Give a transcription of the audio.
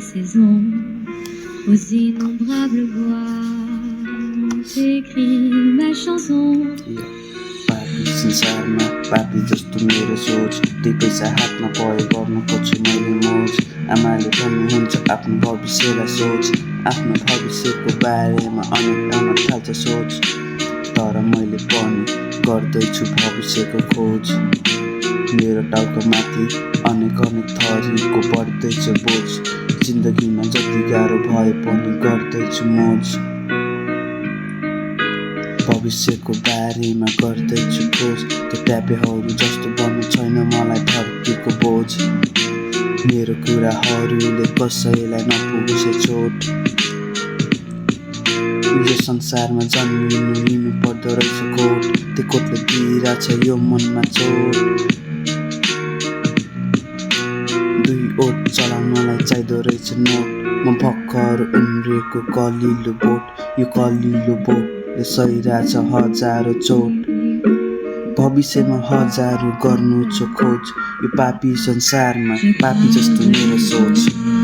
saisons, aux innombrables bois, j'écris ma chanson. पापी संसारमा पापी जस्तो मेरो सोच दुई पैसा हातमा परे गर्न खोज्छु मैले मोज आमाले भन्नुहुन्छ आफ्नो भविष्यलाई सोच आफ्नो भविष्यको बारेमा अनेक आउन थाल्छ सोच तर मैले पनि गर्दैछु भविष्यको खोज मेरो टाउको माथि अनेक थरीको बढ्दैछ बोझ जिन्दगीमा जति गाह्रो भए पनि गर्दैछु मोज भविष्यको बारेमा गर्दैछु खोज त्यो ट्यापेहरू जस्तो बन्नु छैन मलाई धरतीको बोझ मेरो कुराहरूले कसैलाई नपुगोस् चोट यो संसारमा जन्मिनु लिनु पर्दो रहेछ कोट त्यो कोटले दिइरहेछ यो मनमा चोट दुई ओट चलाउनलाई चाहिँदो रहेछ नोट म भर्खर उम्रेको कलिलो बोट यो कलिलो बोट सहिरहेछ हजारौँ चोट भविष्यमा हजारौँ गर्नु छ खोज यो पापी संसारमा पापी जस्तो मेरो सोच